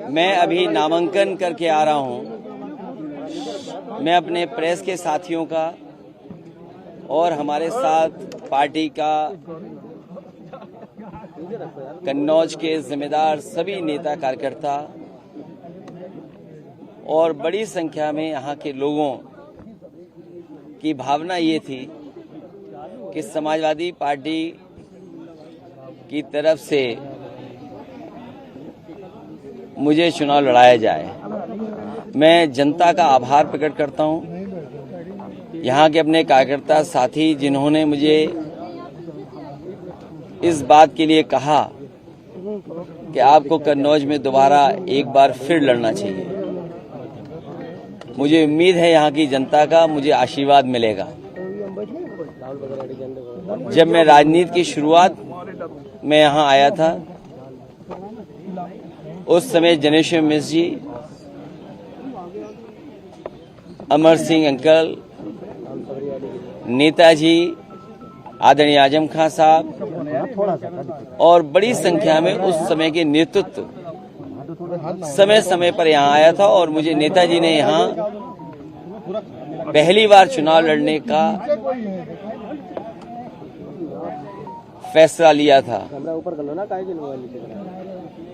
मैं अभी नामांकन करके आ रहा हूं। मैं अपने प्रेस के साथियों का और हमारे साथ पार्टी का कन्नौज के जिम्मेदार सभी नेता कार्यकर्ता और बड़ी संख्या में यहाँ के लोगों की भावना ये थी कि समाजवादी पार्टी की तरफ से मुझे चुनाव लड़ाया जाए। मैं जनता का आभार प्रकट करता हूं, यहाँ के अपने कार्यकर्ता साथी जिन्होंने मुझे इस बात के लिए कहा कि आपको कन्नौज में दोबारा एक बार फिर लड़ना चाहिए। मुझे उम्मीद है यहाँ की जनता का मुझे आशीर्वाद मिलेगा। जब मैं राजनीति की शुरुआत में यहाँ आया था उस समय जनेश्वर मिश्र जी, अमर सिंह अंकल, नेताजी आदरणीय आजम खां साहब और बड़ी संख्या में उस समय के नेतृत्व समय समय पर यहाँ आया था और मुझे नेताजी ने यहाँ पहली बार चुनाव लड़ने का फैसला लिया था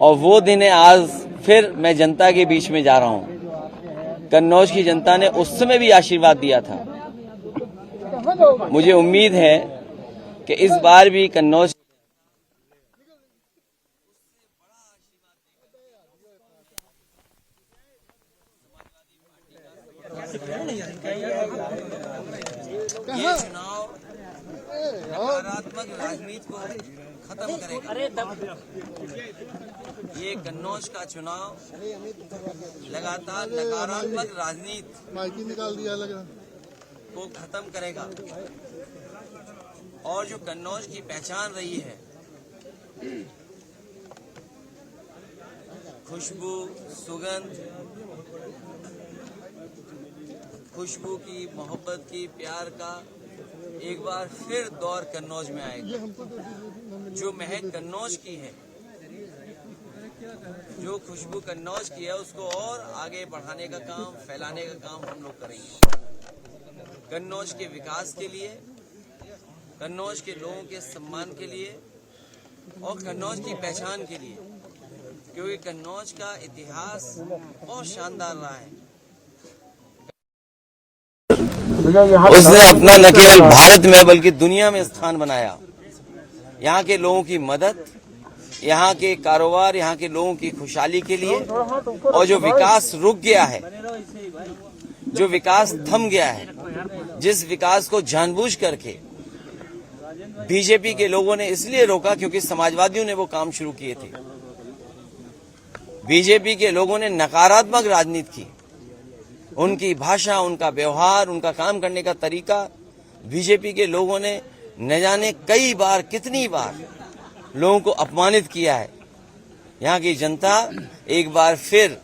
और वो दिन है आज फिर मैं जनता के बीच में जा रहा हूं। कन्नौज की जनता ने उस समय भी आशीर्वाद दिया था। मुझे उम्मीद है कि इस बार भी कन्नौज ये चुनाव नकारात्मक राजनीति को खत्म करेगा। ये कन्नौज का चुनाव लगातार नकारात्मक राजनीति को खत्म करेगा और जो कन्नौज की पहचान रही है, खुशबू, सुगंध, खुशबू की, मोहब्बत की, प्यार का एक बार फिर दौर कन्नौज में आएगा। जो महक कन्नौज की है, जो खुशबू कन्नौज की है, उसको और आगे बढ़ाने का काम, फैलाने का काम हम लोग करेंगे। कन्नौज के विकास के लिए, कन्नौज के लोगों के सम्मान के लिए और कन्नौज की पहचान के लिए, क्योंकि कन्नौज का इतिहास बहुत शानदार रहा है। उसने अपना न केवल भारत में बल्कि दुनिया में स्थान बनाया। यहाँ के लोगों की मदद, यहाँ के कारोबार, यहाँ के लोगों की खुशहाली के लिए और जो विकास रुक गया है, जो विकास थम गया है, जिस विकास को जानबूझ करके बीजेपी के लोगों ने इसलिए रोका क्योंकि समाजवादियों ने वो काम शुरू किए थे। बीजेपी के लोगों ने नकारात्मक राजनीति की। उनकी भाषा, उनका व्यवहार, उनका काम करने का तरीका, बीजेपी के लोगों ने न जाने कई बार, कितनी बार लोगों को अपमानित किया है। यहाँ की जनता एक बार फिर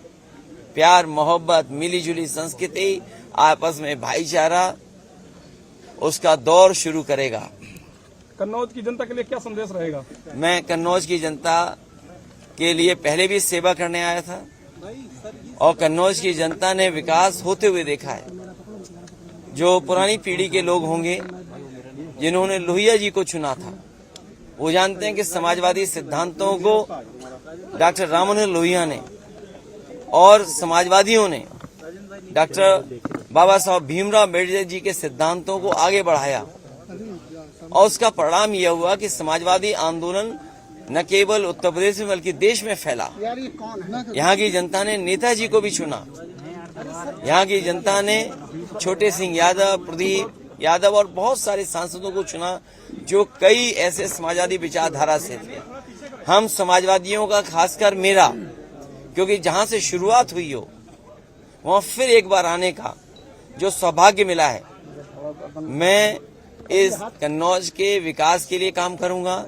प्यार, मोहब्बत, मिलीजुली संस्कृति, आपस में भाईचारा, उसका दौर शुरू करेगा। कन्नौज की जनता के लिए क्या संदेश रहेगा? मैं कन्नौज की जनता के लिए पहले भी सेवा करने आया था और कन्नौज की जनता ने विकास होते हुए देखा है। जो पुरानी पीढ़ी के लोग होंगे जिन्होंने लोहिया जी को चुना था, वो जानते हैं कि समाजवादी सिद्धांतों को डॉक्टर राम मनोहर लोहिया ने और समाजवादियों ने डॉक्टर बाबा साहब भीमराव अम्बेडकर जी के सिद्धांतों को आगे बढ़ाया और उसका परिणाम यह हुआ कि समाजवादी आंदोलन न केवल उत्तर प्रदेश में बल्कि देश में फैला। यहाँ की जनता ने नेताजी को भी चुना। यहाँ की जनता ने छोटे सिंह यादव, प्रदीप यादव और बहुत सारे सांसदों को चुना जो कई ऐसे समाजवादी विचारधारा से थे। हम समाजवादियों का, खासकर मेरा, क्योंकि जहां से शुरुआत हुई हो वहां फिर एक बार आने का जो सौभाग्य मिला है, मैं इस कन्नौज के विकास के लिए काम करूंगा।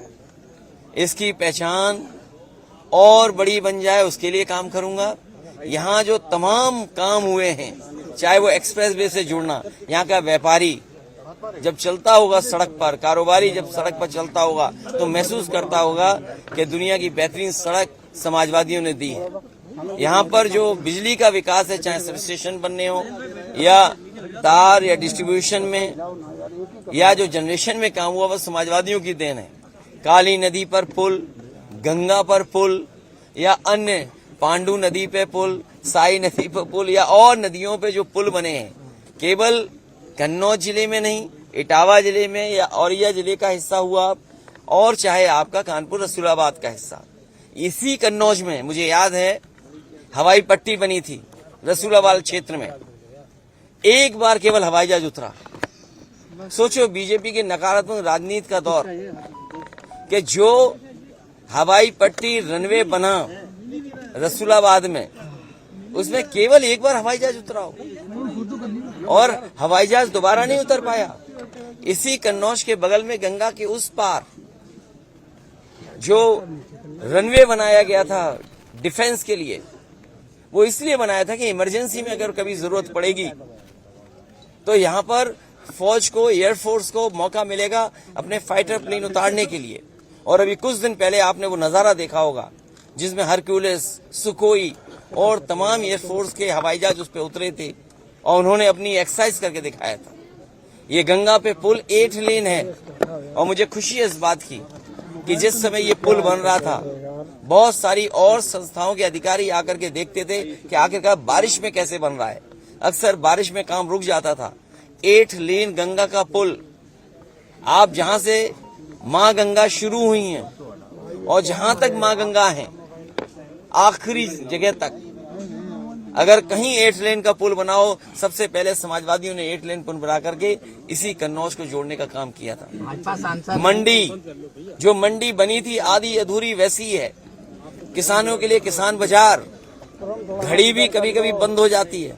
इसकी पहचान और बड़ी बन जाए उसके लिए काम करूंगा। यहाँ जो तमाम काम हुए हैं, चाहे वो एक्सप्रेस वे से जुड़ना, यहाँ का व्यापारी जब चलता होगा सड़क पर, कारोबारी जब सड़क पर चलता होगा तो महसूस करता होगा कि दुनिया की बेहतरीन सड़क समाजवादियों ने दी है। यहाँ पर जो बिजली का विकास है, चाहे सब स्टेशन बनने हो या तार या डिस्ट्रीब्यूशन में या जो जनरेशन में काम हुआ, वो समाजवादियों की देन है। काली नदी पर पुल, गंगा पर पुल या अन्य पांडु नदी पे पुल, साई नदी पर पुल या और नदियों पे जो पुल बने हैं, केवल कन्नौज जिले में नहीं, इटावा जिले में या औरैया जिले का हिस्सा हुआ और चाहे आपका कानपुर रसूलाबाद का हिस्सा, इसी कन्नौज में मुझे याद है हवाई पट्टी बनी थी रसूलाबाद क्षेत्र में। एक बार केवल हवाई जहाज उतरा। सोचो बीजेपी के नकारात्मक राजनीति का दौर कि जो हवाई पट्टी रनवे बना रसूलाबाद में, उसमें केवल एक बार हवाई जहाज उतरा हो और हवाई जहाज दोबारा नहीं उतर पाया। इसी कन्नौज के बगल में गंगा के उस पार जो रनवे बनाया गया था डिफेंस के लिए, वो इसलिए बनाया था कि इमरजेंसी में अगर कभी जरूरत पड़ेगी तो यहाँ पर फौज को, एयरफोर्स को मौका मिलेगा अपने फाइटर प्लेन उतारने के लिए। और अभी कुछ दिन पहले आपने वो नजारा देखा होगा जिसमें हरक्यूलिस, सुकोई और तमाम एयरफोर्स के हवाई जहाज उस पर उतरे थे और उन्होंने अपनी एक्सरसाइज करके दिखाया था। ये गंगा पे पुल 8 लेन है और मुझे खुशी है इस बात की कि जिस समय ये पुल बन रहा था, बहुत सारी और संस्थाओं के अधिकारी आकर के देखते थे कि आखिरकार बारिश में कैसे बन रहा है। अक्सर बारिश में काम रुक जाता था। 8 लेन गंगा का पुल, आप जहां से मां गंगा शुरू हुई हैं और जहां तक मां गंगा है आखिरी जगह तक, अगर कहीं 8 लेन का पुल बनाओ, सबसे पहले समाजवादियों ने 8 लेन पुल बना करके इसी कन्नौज को जोड़ने का काम किया था। मंडी, जो मंडी बनी थी आधी अधूरी वैसी है। किसानों के लिए किसान बाजार, घड़ी भी कभी कभी बंद हो जाती है,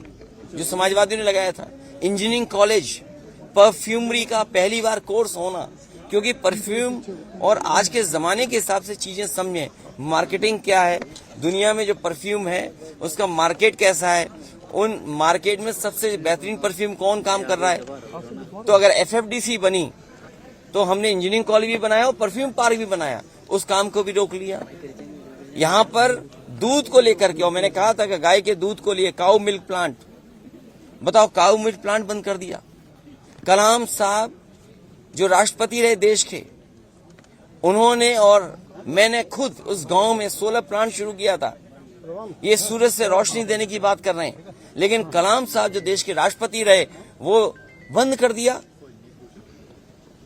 जो समाजवादियों ने लगाया था। इंजीनियरिंग कॉलेज, परफ्यूमरी का पहली बार कोर्स होना, क्योंकि परफ्यूम और आज के जमाने के हिसाब से चीजें समझें, मार्केटिंग क्या है, दुनिया में जो परफ्यूम है उसका मार्केट कैसा है, उन मार्केट में सबसे बेहतरीन परफ्यूम कौन काम कर रहा है। तो अगर एफएफडीसी बनी तो हमने इंजीनियरिंग कॉलेज भी बनाया और परफ्यूम पार्क भी बनाया, उस काम को भी रोक लिया। यहाँ पर दूध को लेकर के, और मैंने कहा था कि गाय के दूध को लिए काऊ मिल्क प्लांट, बताओ काऊ मिल्क प्लांट बंद कर दिया। कलाम साहब जो राष्ट्रपति रहे देश के, उन्होंने और मैंने खुद उस गांव में 16 प्लांट शुरू किया था। ये सूरज से रोशनी देने की बात कर रहे हैं, लेकिन कलाम साहब जो देश के राष्ट्रपति रहे वो बंद कर दिया।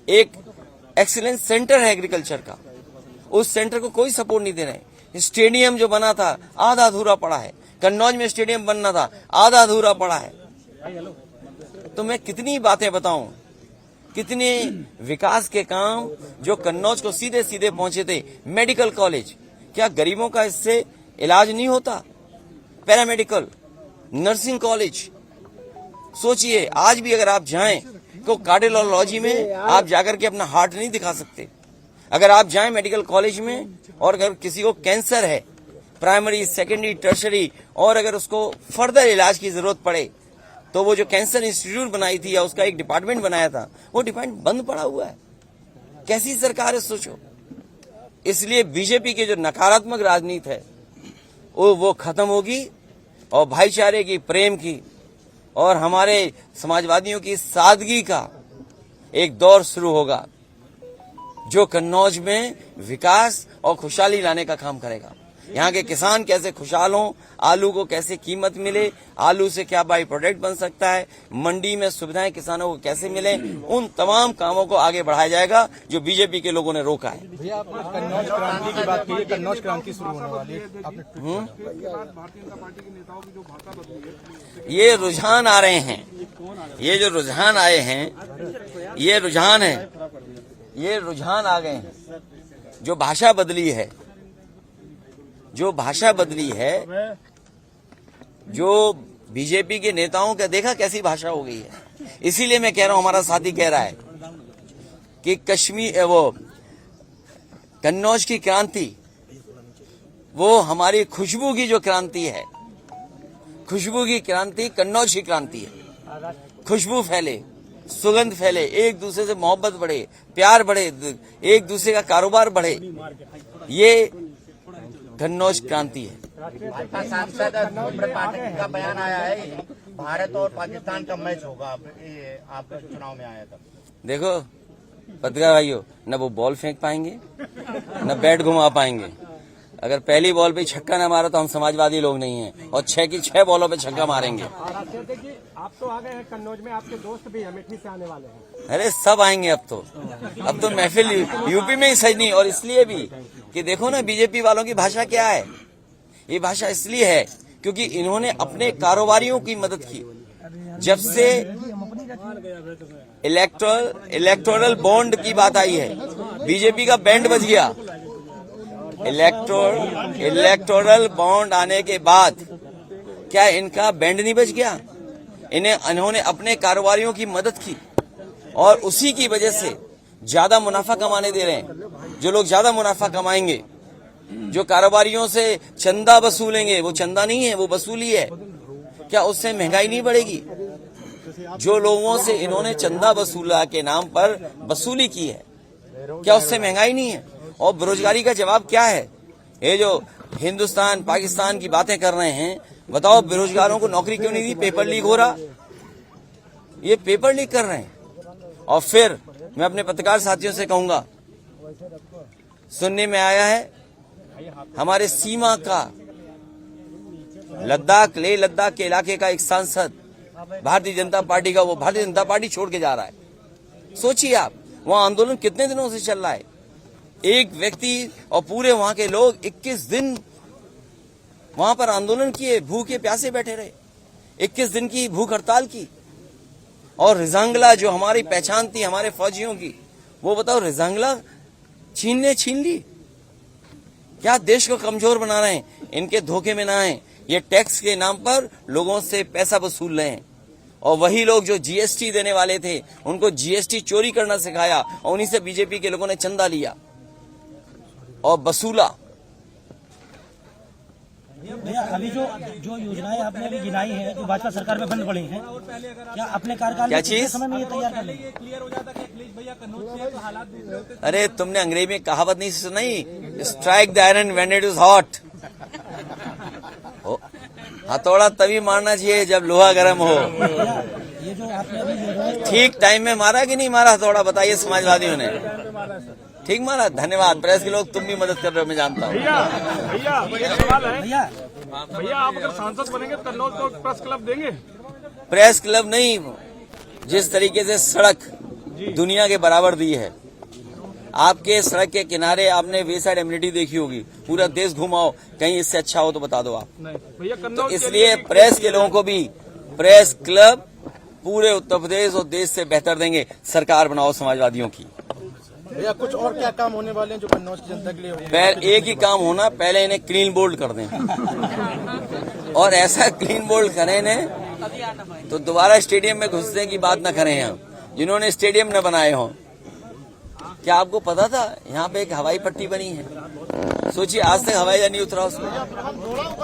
एक एक्सीलेंस सेंटर है एग्रीकल्चर का, उस सेंटर को कोई सपोर्ट नहीं दे रहे। स्टेडियम जो बना था आधा अधूरा पड़ा है। कन्नौज में स्टेडियम बनना था, आधा अधूरा पड़ा है। तो मैं कितनी बातें बताऊं, कितने विकास के काम जो कन्नौज को सीधे सीधे पहुंचे थे। मेडिकल कॉलेज, क्या गरीबों का इससे इलाज नहीं होता? पैरामेडिकल, नर्सिंग कॉलेज, सोचिए आज भी अगर आप जाएं तो कार्डियोलॉजी में आप जाकर के अपना हार्ट नहीं दिखा सकते। अगर आप जाएं मेडिकल कॉलेज में और अगर किसी को कैंसर है, प्राइमरी, सेकेंडरी, टर्शरी, और अगर उसको फर्दर इलाज की जरूरत पड़े, तो वो जो कैंसर इंस्टीट्यूट बनाई थी या उसका एक डिपार्टमेंट बनाया था, वो डिपार्टमेंट बंद पड़ा हुआ है। कैसी सरकार है सोचो। इसलिए बीजेपी की जो नकारात्मक राजनीति है वो खत्म होगी और भाईचारे की, प्रेम की और हमारे समाजवादियों की सादगी का एक दौर शुरू होगा, जो कन्नौज में विकास और खुशहाली लाने का काम करेगा। यहाँ के किसान कैसे खुशहाल हों, आलू को कैसे कीमत मिले, आलू से क्या बाई प्रोडक्ट बन सकता है, मंडी में सुविधाएं किसानों को कैसे मिले, उन तमाम कामों को आगे बढ़ाया जाएगा जो बीजेपी के लोगों ने रोका है। भैया आपने कन्नौज क्रांति की बात की, कन्नौज क्रांति शुरू होने वाली है, आपने ये रुझान आ रहे हैं, ये जो रुझान आए हैं, ये रुझान है, ये रुझान आ गए हैं। जो भाषा बदली है, जो भाषा बदली है, जो बीजेपी के नेताओं का देखा कैसी भाषा हो गई है। इसीलिए मैं कह रहा हूं, हमारा साथी कह रहा है कि कश्मीर, वो कन्नौज की क्रांति, वो हमारी खुशबू की जो क्रांति है, खुशबू की क्रांति कन्नौज की क्रांति है। खुशबू फैले, सुगंध फैले, एक दूसरे से मोहब्बत बढ़े, प्यार बढ़े, एक दूसरे का कारोबार बढ़े, ये कन्नौज क्रांति है। भाजपा सांसद धूम्र पाठक का बयान आया है, भारत और पाकिस्तान का मैच होगा। आप चुनाव में आया था। देखो पत्रकार भाइयों, न वो बॉल फेंक पाएंगे न बैट घुमा पाएंगे। अगर पहली बॉल पे छक्का न मारा तो हम समाजवादी लोग नहीं हैं, और 6 की 6 बॉलों पे छक्का मारेंगे। आप तो आ गए हैं कन्नौज में, आपके दोस्त भी अमेठी से आने वाले हैं। अरे सब आएंगे अब तो महफिल यूपी में ही सजनी। और इसलिए भी कि देखो ना बीजेपी वालों की भाषा क्या है। ये भाषा इसलिए है क्योंकि इन्होंने अपने कारोबारियों की मदद की। जब से इलेक्टोरल बॉन्ड की बात आई है, बीजेपी का बैंड बज गया। इलेक्टोरल बॉन्ड आने के बाद क्या इनका बैंड नहीं बज गया? इन्होंने अपने कारोबारियों की मदद की और उसी की वजह से ज्यादा मुनाफा कमाने दे रहे हैं। जो लोग ज्यादा मुनाफा कमाएंगे, जो कारोबारियों से चंदा वसूलेंगे, वो चंदा नहीं है, वो वसूली है। क्या उससे महंगाई नहीं बढ़ेगी? जो लोगों से इन्होंने चंदा वसूला के नाम पर वसूली की है, क्या उससे महंगाई नहीं है? और बेरोजगारी का जवाब क्या है? ये जो हिंदुस्तान पाकिस्तान की बातें कर रहे हैं, बताओ बेरोजगारों को नौकरी क्यों नहीं दी? पेपर लीक हो रहा, ये पेपर लीक कर रहे हैं। और फिर मैं अपने पत्रकार साथियों से कहूंगा, सुनने में आया है हमारे सीमा का लेह लद्दाख के इलाके का एक सांसद भारतीय जनता पार्टी का, वो भारतीय जनता पार्टी छोड़ के जा रहा है। सोचिए आप, वहां आंदोलन कितने दिनों से चल रहा है। एक व्यक्ति और पूरे वहां के लोग 21 दिन वहां पर आंदोलन किए, भूखे प्यासे बैठे रहे, 21 दिन की भूख हड़ताल की। और रिजांगला जो हमारी पहचान थी हमारे फौजियों की, वो बताओ रिजांगला छीन ली। क्या देश को कमजोर बना रहे हैं? इनके धोखे में ना आए। ये टैक्स के नाम पर लोगों से पैसा वसूल रहे हैं, और वही लोग जो जीएसटी देने वाले थे उनको जीएसटी चोरी करना सिखाया, और उन्हीं से बीजेपी के लोगों ने चंदा लिया और वसूला। भैया अभी जो योजनाएं आपने अभी गिनाई हैं, जो भाजपा सरकार में बंद पड़ी हैं, क्या अपने कार्यकाल क्या में चीज? समय में ये तैयार कर लेंगे? अरे तुमने अंग्रेजी में कहावत नहीं सुनाई, strike the iron when it is hot. हथौड़ा तभी मारना चाहिए जब लोहा गर्म हो। ये जो आपने अभी ठीक टाइम में मारा कि नहीं मारा हथौड़ा, बताइए समाजवादियों ने? ठीक मारा, धन्यवाद। प्रेस के लोग तुम भी मदद कर रहे हो, मैं जानता हूँ। भैया एक सवाल है। भैया आप अगर सांसद बनेंगे तो कन्नौज को प्रेस क्लब देंगे? प्रेस क्लब नहीं, जिस तरीके से सड़क दुनिया के बराबर दी है, आपके सड़क के किनारे आपने वे साइड एम्यूनिटी देखी होगी, पूरा देश घुमाओ, कहीं इससे अच्छा हो तो बता दो आप। नहीं भैया, तो कन्नौज इसलिए प्रेस के लोगों को भी प्रेस क्लब पूरे उत्तर प्रदेश और देश से बेहतर देंगे। सरकार बनाओ समाजवादियों की। भैया कुछ और क्या काम होने वाले हैं जो कन्नौज की जनता के लिए होंगे? एक ही काम होना, पहले इन्हें क्लीन बोल्ड कर दें, और ऐसा क्लीन बोल्ड करें इन्हें तो दोबारा स्टेडियम में घुसने की बात न करें हम, जिन्होंने स्टेडियम न बनाए हों। क्या आपको पता था यहाँ पे एक हवाई पट्टी बनी है? सोचिए, आज तक हवाई जहाज नहीं उतरा उसमें।